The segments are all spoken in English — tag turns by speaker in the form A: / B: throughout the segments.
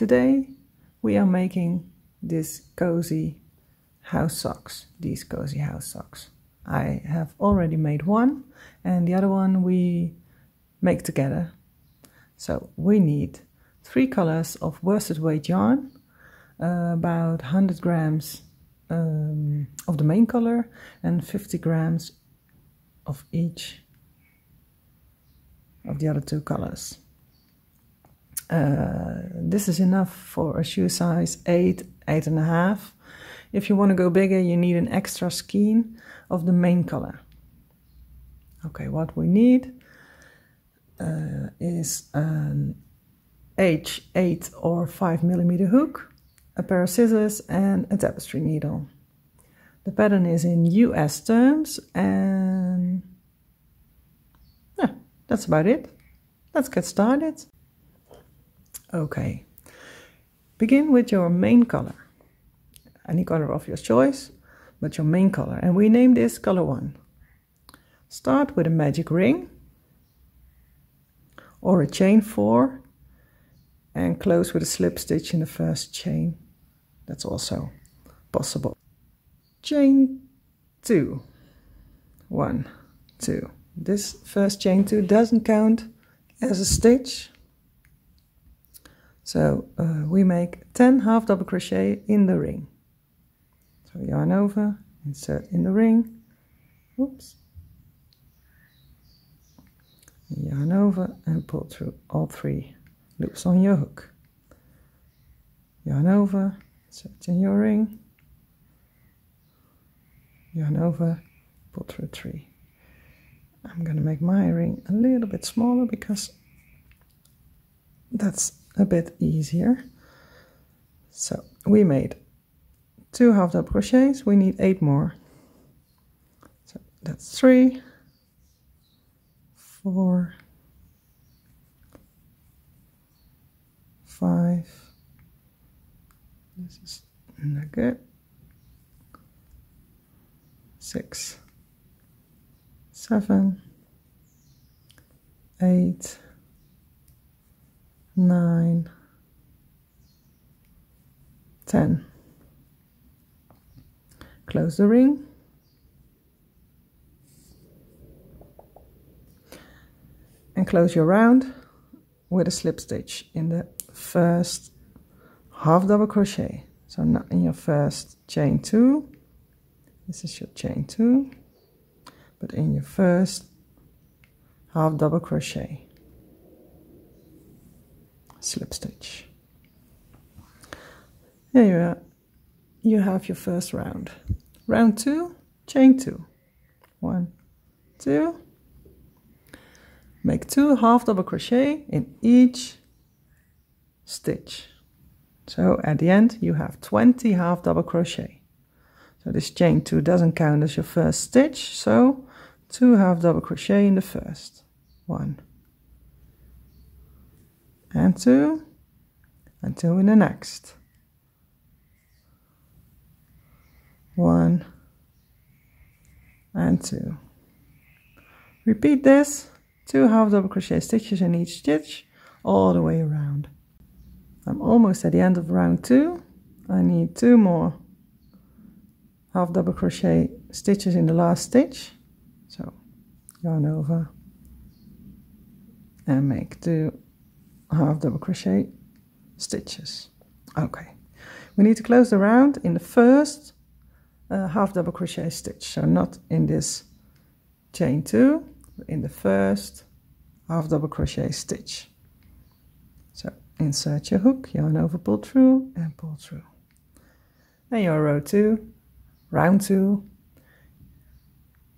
A: Today we are making this cozy house socks, these cozy house socks. I have already made one and the other one we make together. So we need 3 colors of worsted weight yarn, about 100 grams of the main color and 50 grams of each of the other 2 colors. This is enough for a shoe size 8, 8.5. If you want to go bigger, you need an extra skein of the main color. Okay, what we need is an H8 or 5mm hook, a pair of scissors and a tapestry needle. The pattern is in US terms and yeah, that's about it. Let's get started. Okay, begin with your main color, any color of your choice, but your main color, and we name this color 1. Start with a magic ring or a chain 4 and close with a slip stitch in the first chain. That's also possible. Chain 2, 1, 2. This first chain 2 doesn't count as a stitch. So we make 10 half double crochet in the ring. So yarn over, insert in the ring, oops, yarn over and pull through all 3 loops on your hook. Yarn over, insert in your ring, yarn over, pull through 3. I'm going to make my ring a little bit smaller because that's a bit easier. So we made 2 half double crochets, we need 8 more. So that's 3, 4, 5, this is not good, 6, 7, 8, 9, 10. Close the ring. And close your round with a slip stitch in the first half double crochet. So not in your first chain 2. This is your chain 2. But in your first half double crochet. Slip stitch. There you have your first round. Round 2, chain 2. 1, 2. Make 2 half double crochet in each stitch. So at the end you have 20 half double crochet. So this chain 2 doesn't count as your first stitch, so 2 half double crochet in the first. 1 and 2 and 2 in the next. 1 and 2. Repeat this, 2 half double crochet stitches in each stitch all the way around. I'm almost at the end of round 2. I need 2 more half double crochet stitches in the last stitch. So yarn over and make 2 half double crochet stitches. Okay, we need to close the round in the first half double crochet stitch, so not in this chain 2, but in the first half double crochet stitch. So insert your hook, yarn over, pull through and pull through. And your row 2, round 2,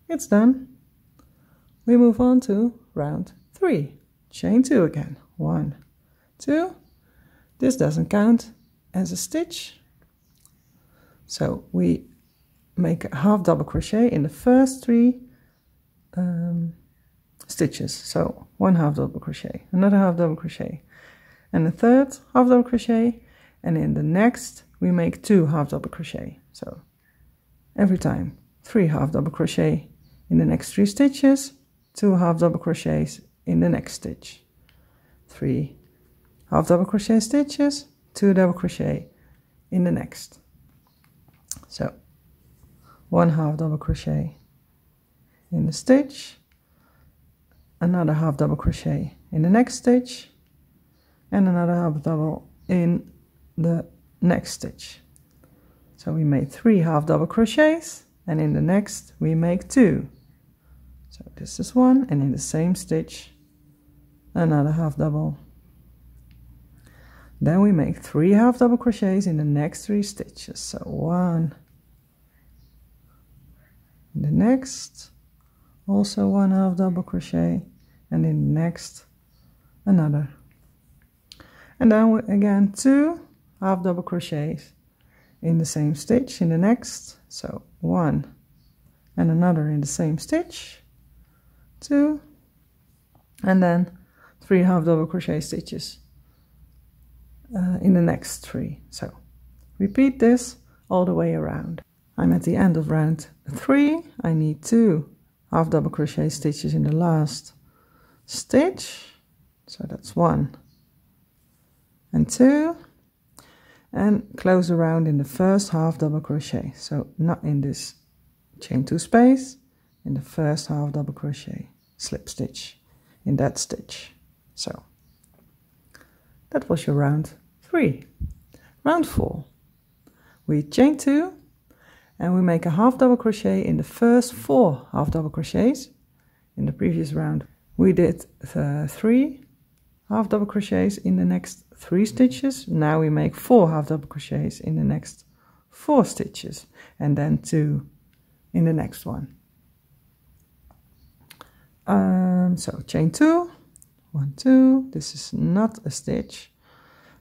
A: it's done. We move on to round 3, chain 2 again. 1, 2. This doesn't count as a stitch, so we make a half double crochet in the first 3 stitches. So 1 half double crochet, another half double crochet, and a third half double crochet, and in the next we make 2 half double crochet. So every time 3 half double crochet in the next 3 stitches, 2 half double crochets in the next stitch, 3 half double crochet stitches, 2 double crochet in the next. So 1 half double crochet in the stitch, another half double crochet in the next stitch, and another half double in the next stitch. So we made 3 half double crochets, and in the next we make 2. So this is 1, and in the same stitch another half double. Then we make 3 half double crochets in the next 3 stitches. So 1 in the next, also 1 half double crochet, and in the next another. And then again 2 half double crochets in the same stitch in the next. So 1 and another in the same stitch, 2, and then 3 half double crochet stitches in the next 3. So repeat this all the way around. I'm at the end of round 3. I need 2 half double crochet stitches in the last stitch. So that's 1 and 2, and close around in the first half double crochet. So not in this chain 2 space, in the first half double crochet, slip stitch in that stitch. So that was your round 3. Round 4, we chain 2 and we make a half double crochet in the first 4 half double crochets. In the previous round we did 3 half double crochets in the next 3 stitches. Now we make 4 half double crochets in the next 4 stitches, and then 2 in the next one. So chain 2, 1, 2, this is not a stitch.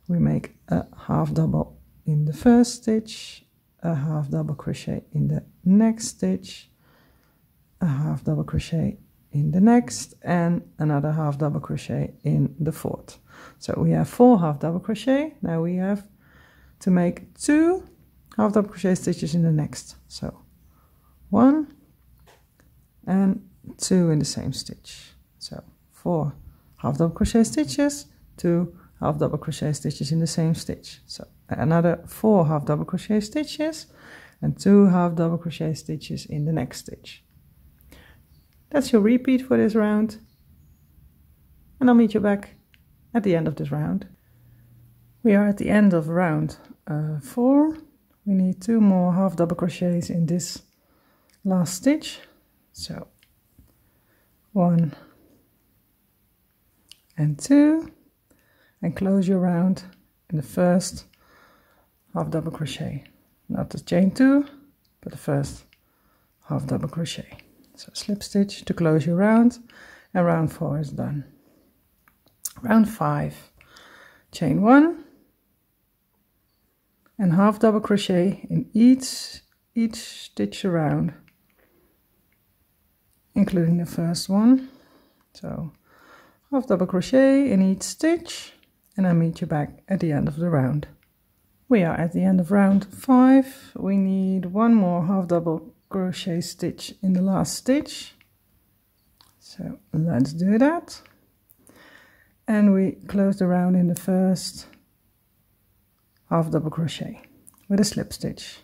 A: We make a half double in the first stitch, a half double crochet in the next stitch, a half double crochet in the next, and another half double crochet in the 4th. So we have 4 half double crochet. Now we have to make 2 half double crochet stitches in the next. So 1 and 2 in the same stitch. So 4 half double crochet stitches, 2 half double crochet stitches in the same stitch. So another 4 half double crochet stitches and 2 half double crochet stitches in the next stitch. That's your repeat for this round, and I'll meet you back at the end of this round. We are at the end of round 4. We need 2 more half double crochets in this last stitch. So 1 and 2, and close your round in the first half double crochet, not the chain 2, but the first half double crochet. So slip stitch to close your round, and round 4 is done. Round 5, chain 1 and half double crochet in each stitch around, including the first one. So half double crochet in each stitch, and I'll meet you back at the end of the round. We are at the end of round 5. We need 1 more half double crochet stitch in the last stitch. So let's do that. And we close the round in the first half double crochet with a slip stitch.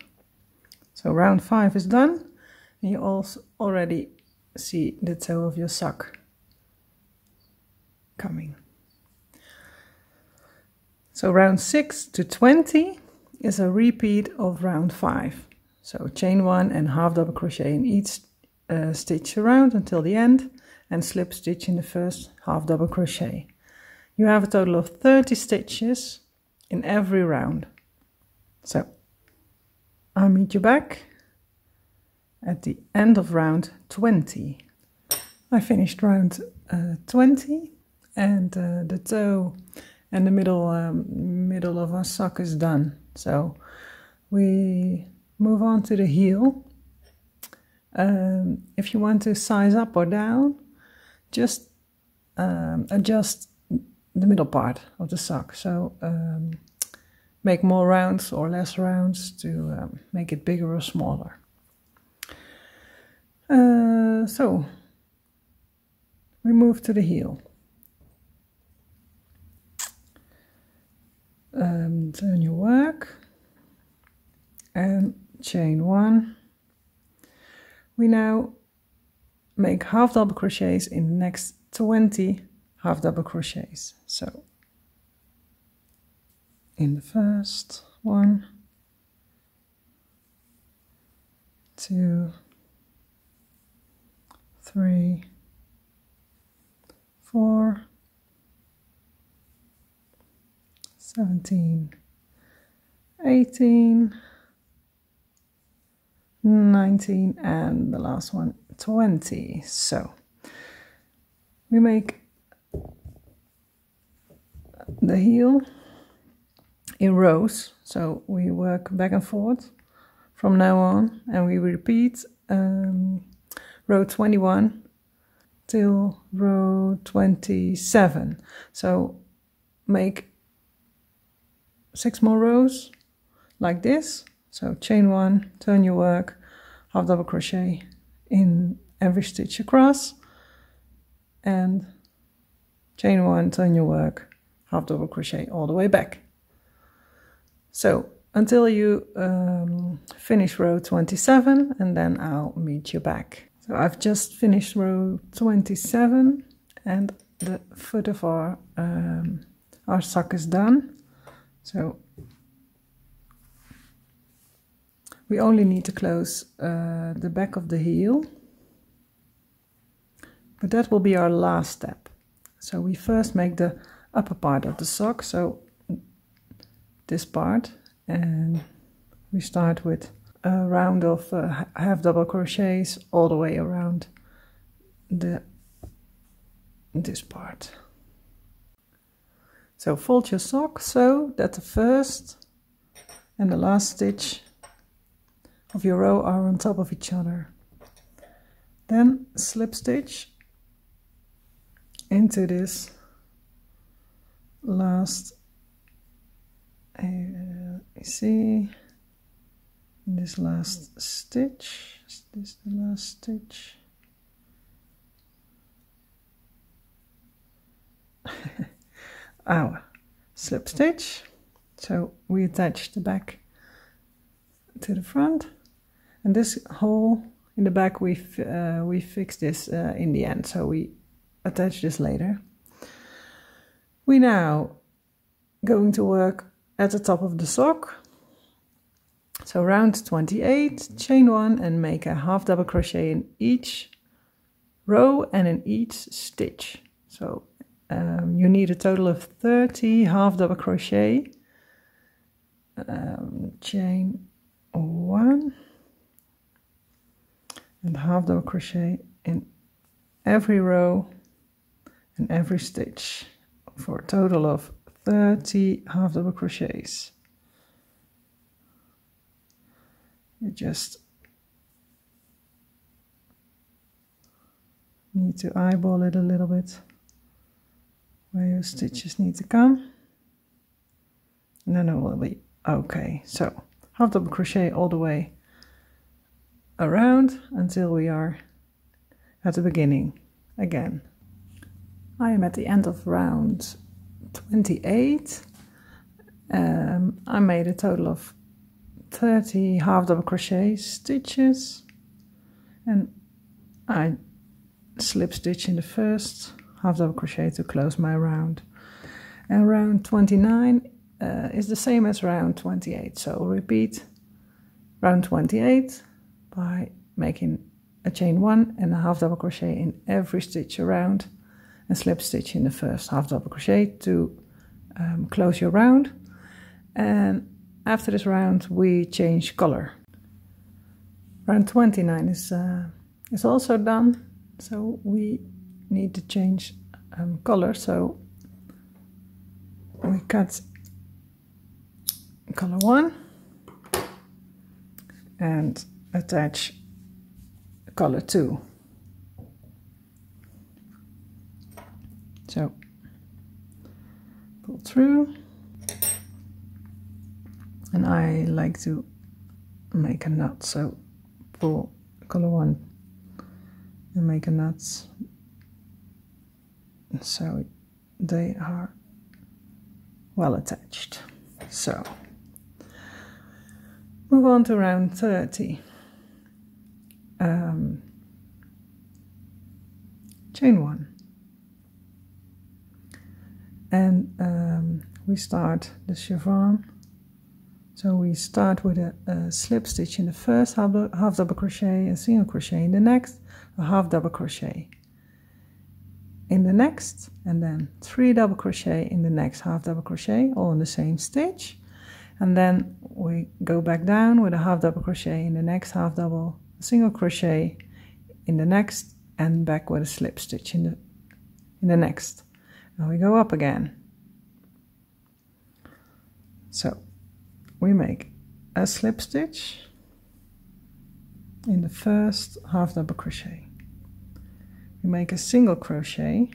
A: So round 5 is done, and you also already see the toe of your sock coming. So round 6 to 20 is a repeat of round 5. So chain 1 and half double crochet in each stitch around until the end, and slip stitch in the first half double crochet. You have a total of 30 stitches in every round. So I'll meet you back at the end of round 20. I finished round 20, and the toe and the middle of our sock is done. So we move on to the heel. If you want to size up or down, just adjust the middle part of the sock. So make more rounds or less rounds to make it bigger or smaller. So we move to the heel. turn your work and chain 1. We now make half double crochets in the next 20 half double crochets. So in the first 1, 2, 3, 4, 17, 18, 19, and the last one 20. So we make the heel in rows, so we work back and forth from now on, and we repeat row 21 till row 27. So make 6 more rows like this. So chain 1, turn your work, half double crochet in every stitch across, and chain 1, turn your work, half double crochet all the way back. So until you finish row 27, and then I'll meet you back. So I've just finished row 27 and the foot of our sock is done. So we only need to close the back of the heel, but that will be our last step. So we first make the upper part of the sock, so this part, and we start with a round of half double crochets all the way around this part. So fold your sock so that the first and the last stitch of your row are on top of each other. Then slip stitch into this last, you see, this last stitch. Is this the last stitch? Our slip stitch. So we attach the back to the front, and this hole in the back we fix this in the end, so we attach this later. We now going to work at the top of the sock. So round 28, chain 1 and make a half double crochet in each row and in each stitch. So you need a total of 30 half double crochet. Chain 1 and half double crochet in every row and every stitch for a total of 30 half double crochets. You just need to eyeball it a little bit where your stitches need to come, and then it will be okay. So half double crochet all the way around until we are at the beginning again. I am at the end of round 28. I made a total of 30 half double crochet stitches, and I slip stitch in the first half double crochet to close my round. And round 29 is the same as round 28, so repeat round 28 by making a chain 1 and a half double crochet in every stitch around, and slip stitch in the first half double crochet to close your round. And after this round we change color. Round 29 is also done, so we need to change color. So we cut color 1 and attach color 2. So pull through, and I like to make a knot, so pull color 1 and make a knot so they are well attached. So move on to round 30. Chain 1, and we start the chevron. So we start with a slip stitch in the first half double crochet, a single crochet in the next, a half double crochet in the next, and then 3 double crochet in the next half double crochet, all in the same stitch. And then we go back down with a half double crochet in the next half double, a single crochet in the next, and back with a slip stitch in the next. And we go up again. So we make a slip stitch in the first half double crochet. We make a single crochet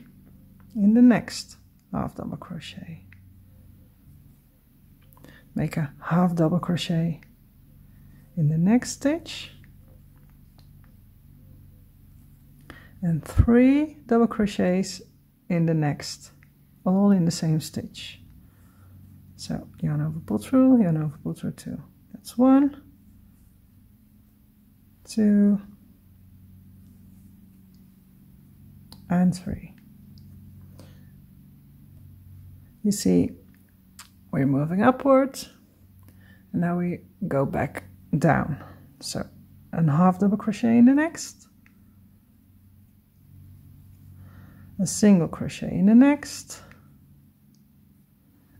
A: in the next half double crochet. Make a half double crochet in the next stitch, and 3 double crochets in the next, all in the same stitch. So yarn over, pull through, yarn over, pull through 2. That's 1, 2, and 3. You see, we're moving upwards, and now we go back down. So a half double crochet in the next, a single crochet in the next,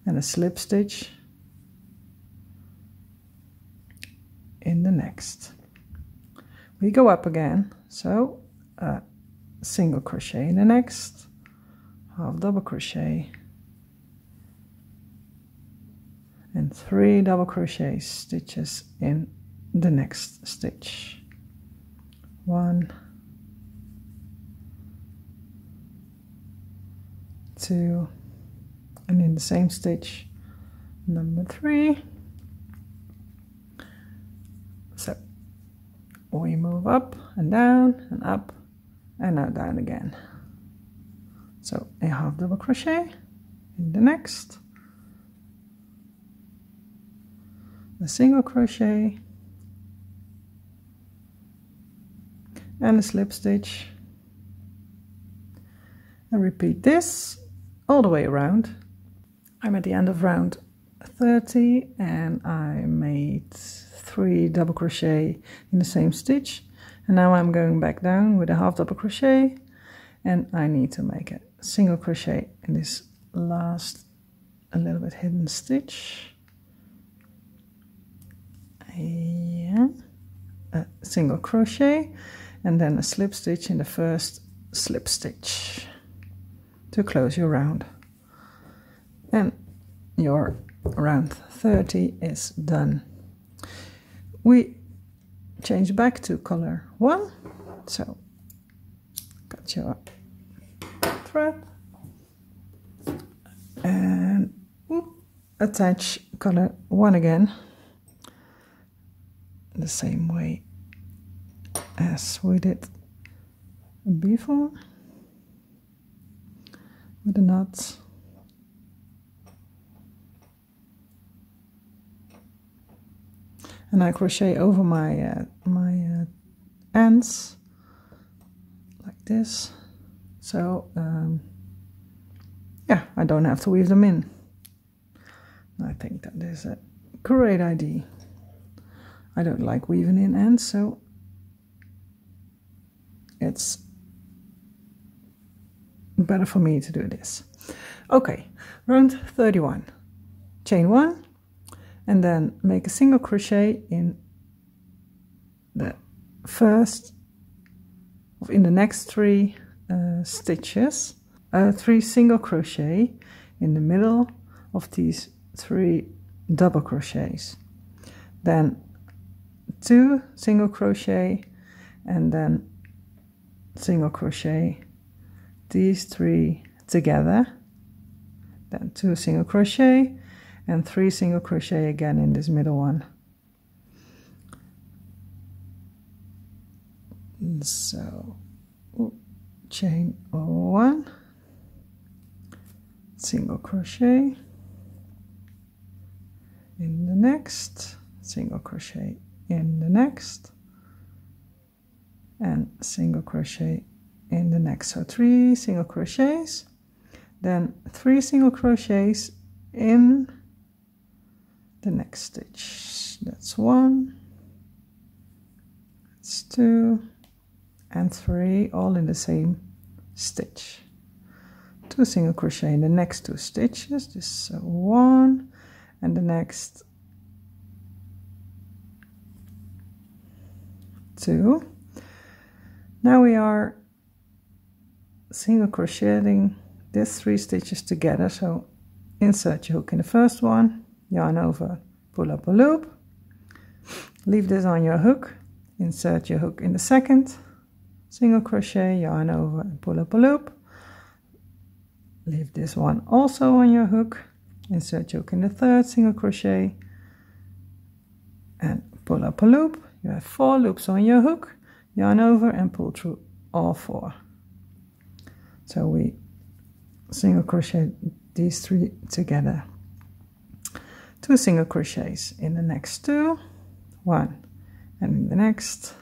A: and a slip stitch in the next. We go up again, so a single crochet in the next, half double crochet, and 3 double crochet stitches in the next stitch. 1, 2, and in the same stitch, number 3. So we move up and down and up, and now down again. So a half double crochet in the next, a single crochet, and a slip stitch, and repeat this all the way around. I'm at the end of round 30, and I made 3 double crochet in the same stitch, and now I'm going back down with a half double crochet, and I need to make a single crochet in this last a little bit hidden stitch. Yeah, a single crochet, and then a slip stitch in the first slip stitch to close your round. And your round 30 is done. We change back to color 1, so cut your thread and attach color 1 again, the same way as we did before with the knots. And I crochet over my ends like this, so yeah, I don't have to weave them in. I think that is a great idea. I don't like weaving in ends, so it's better for me to do this. Okay, round 31. Chain 1, and then make a single crochet in the first, in the next 3 stitches, 3 single crochet in the middle of these 3 double crochets, then 2 single crochet, and then single crochet these 3 together, then 2 single crochet, and 3 single crochet again in this middle one. So chain 1, single crochet, next, single crochet in the next, and single crochet in the next. So 3 single crochets, then 3 single crochets in the next stitch. That's 1, that's 2, and 3, all in the same stitch. 2 single crochet in the next 2 stitches. This is 1, and the next 2. Now we are single crocheting these 3 stitches together. So insert your hook in the first one, yarn over, pull up a loop, leave this on your hook, insert your hook in the second, single crochet, yarn over and pull up a loop, leave this one also on your hook, insert your hook in the third, single crochet and pull up a loop. You have 4 loops on your hook, yarn over and pull through all 4. So we single crochet these 3 together. 2 single crochets in the next 2, 1, and in the next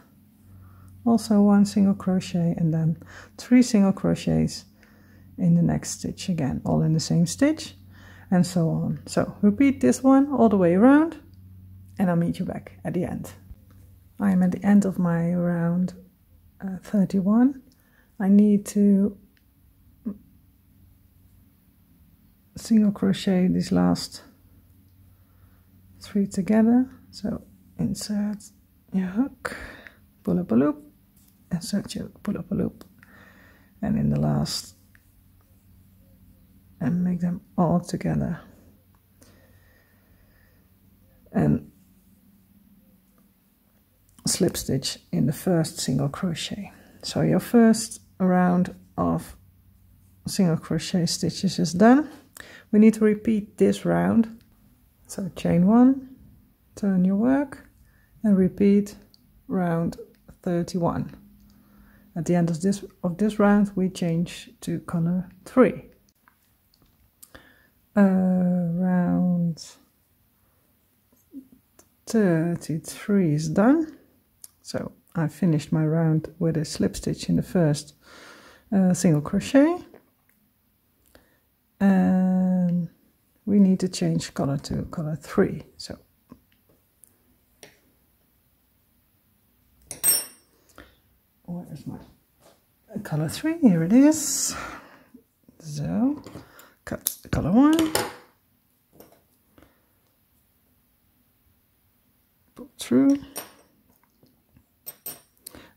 A: also 1 single crochet, and then 3 single crochets in the next stitch, again all in the same stitch, and so on. So repeat this one all the way around, and I'll meet you back at the end. I am at the end of my round 31. I need to single crochet these last 3 together. So insert your hook, pull up a loop, insert your hook, pull up a loop, and in the last, and make them all together, and slip stitch in the first single crochet. So your first round of single crochet stitches is done. We need to repeat this round. So chain 1, turn your work, and repeat round 31. At the end of this round we change to color 3. Round 33 is done. So I finished my round with a slip stitch in the first single crochet, and we need to change color to color 3. So where is my color 3? Here it is. So cut color 1, pull through,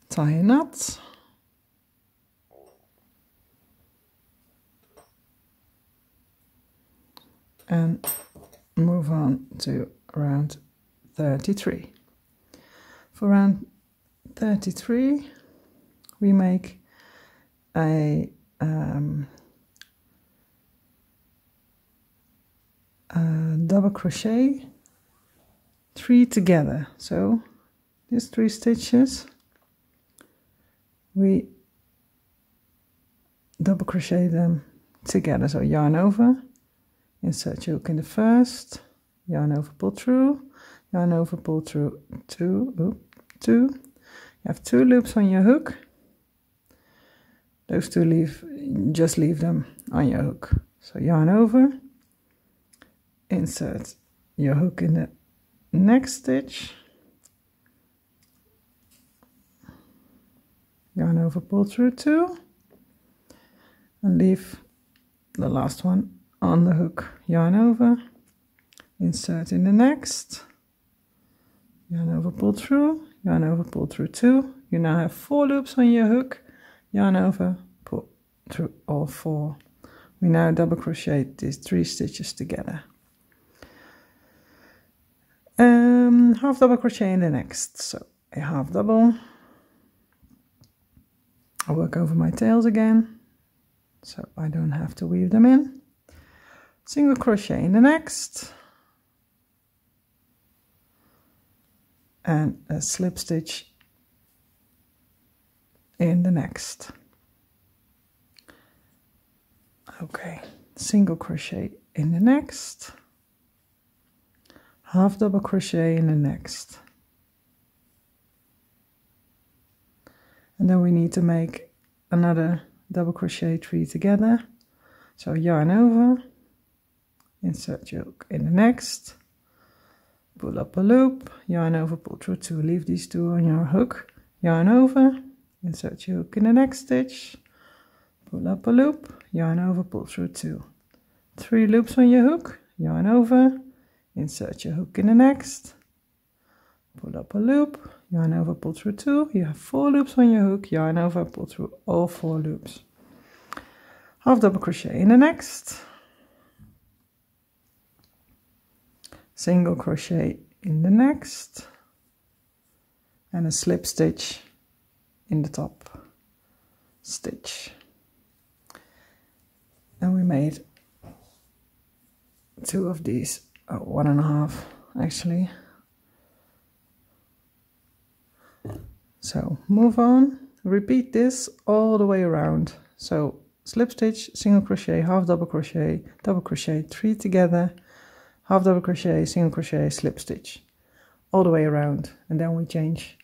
A: tie a knot, and move on to round 33. For round 33 we make a double crochet 3 together. So these 3 stitches we double crochet them together. So yarn over, insert your hook in the first, yarn over, pull through, yarn over, pull through, 2. You have 2 loops on your hook. Those 2 just leave them on your hook. So yarn over, insert your hook in the next stitch, yarn over, pull through 2, and leave the last one on the hook. Yarn over, insert in the next, yarn over, pull through, yarn over, pull through 2. You now have 4 loops on your hook, yarn over, pull through all 4. We now double crochet these 3 stitches together. Half double crochet in the next, so a half double. I'll work over my tails again, so I don't have to weave them in. Single crochet in the next, and a slip stitch in the next. Okay, single crochet in the next, half double crochet in the next, and then we need to make another double crochet 3 together. So yarn over, insert your hook in the next, pull up a loop, yarn over, pull through 2, leave these 2 on your hook, yarn over, insert your hook in the next stitch, pull up a loop, yarn over, pull through 2, 3 loops on your hook, yarn over, insert your hook in the next, pull up a loop, yarn over, pull through 2, you have 4 loops on your hook, yarn over, pull through all 4 loops, half double crochet in the next, single crochet in the next, and a slip stitch in the top stitch. And we made 2 of these, 1.5 actually. So move on, repeat this all the way around. So slip stitch, single crochet, half double crochet, 3 together, half double crochet, single crochet, slip stitch, all the way around, and then we change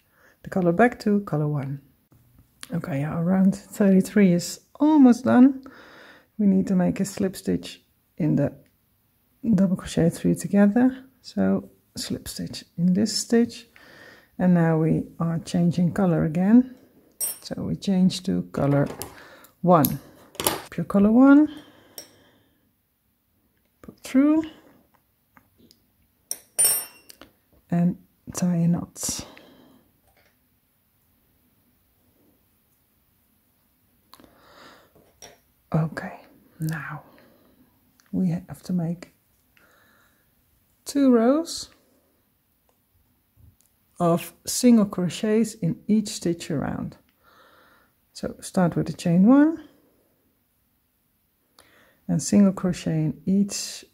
A: the color back to color 1. Okay, our round 33 is almost done. We need to make a slip stitch in the double crochet 3 together, so slip stitch in this stitch, and now we are changing color again, so we change to color 1. Pure color 1, pull through, and tie a knot. Okay, now we have to make 2 rows of single crochets in each stitch around. So start with the chain 1 and single crochet in each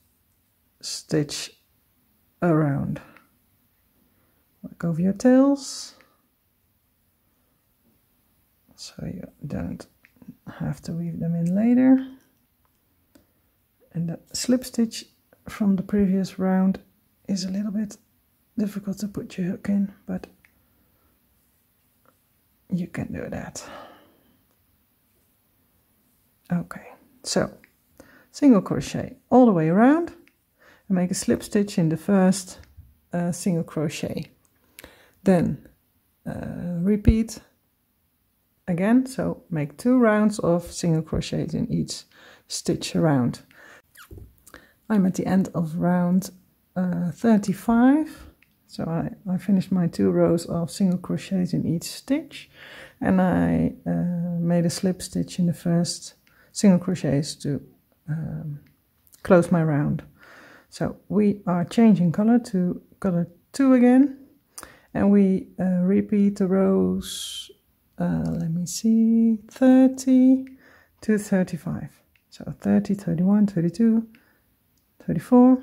A: stitch around. Work over your tails so you don't have to weave them in later. And the slip stitch from the previous round is a little bit difficult to put your hook in, but you can do that. Okay, so single crochet all the way around and make a slip stitch in the first single crochet. Then repeat again, so make 2 rounds of single crochets in each stitch around. I'm at the end of round 35, so I finished my 2 rows of single crochets in each stitch, and I made a slip stitch in the first single crochets to close my round. So we are changing color to color 2 again, and we repeat the rows, let me see, 30 to 35. So 30, 31, 32, 34,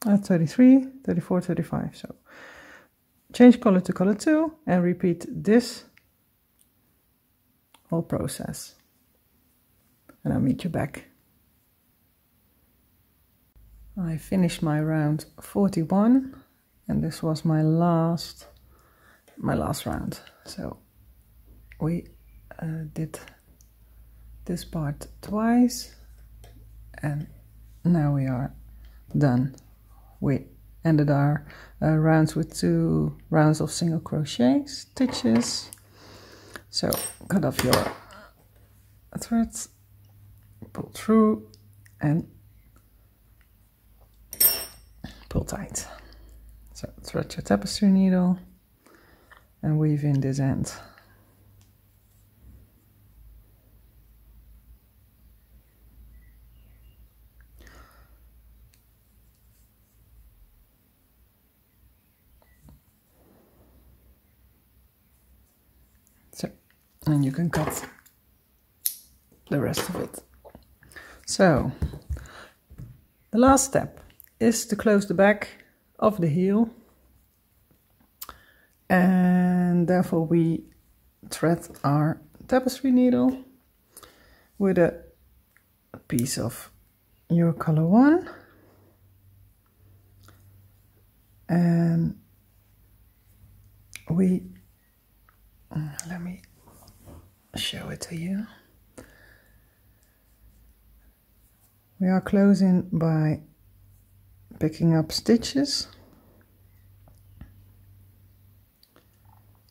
A: 33, 34, 35. So change color to color 2 and repeat this whole process. And I'll meet you back. I finished my round 41, and this was my last round. So we did this part twice, and now we are done. We ended our rounds with 2 rounds of single crochet stitches. So cut off your threads, pull through, and pull tight. So thread your tapestry needle and weave in this end. So, and you can cut the rest of it. So the last step is to close the back of the heel, and therefore we thread our tapestry needle with a piece of your color 1 and we let me show it to you. We are closing by picking up stitches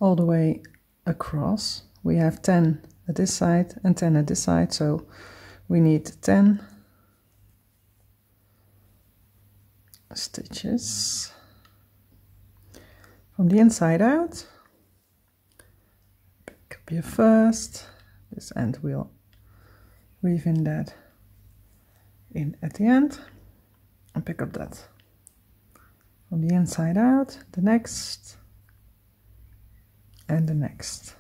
A: all the way across. We have 10 at this side and 10 at this side, so we need 10 stitches from the inside out. Pick up your first, this end we'll weave in that in at the end, and pick up that from the inside out, the next and the next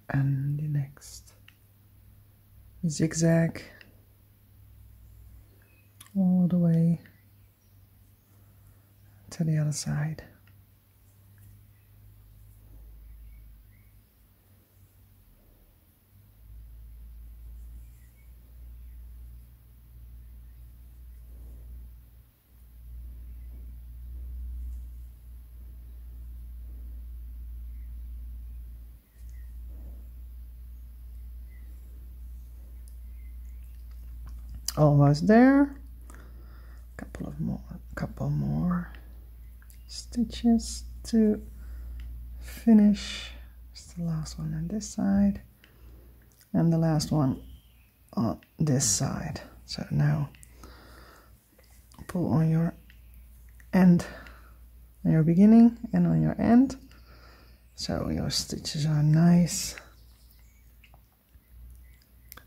A: and the next. Zigzag all the way to the other side. Almost there. Couple more stitches to finish. It's the last one on this side and the last one on this side. So now pull on your end, on your beginning and on your end, so your stitches are nice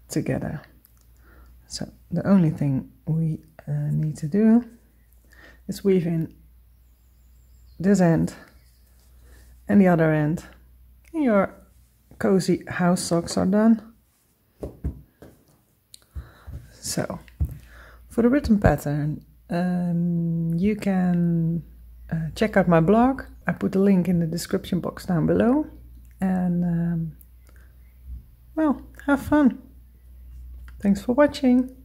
A: together. So the only thing we need to do is weave in this end and the other end, and your cozy house socks are done. So for the written pattern, you can check out my blog. I put a link in the description box down below, and well, have fun. Thanks for watching.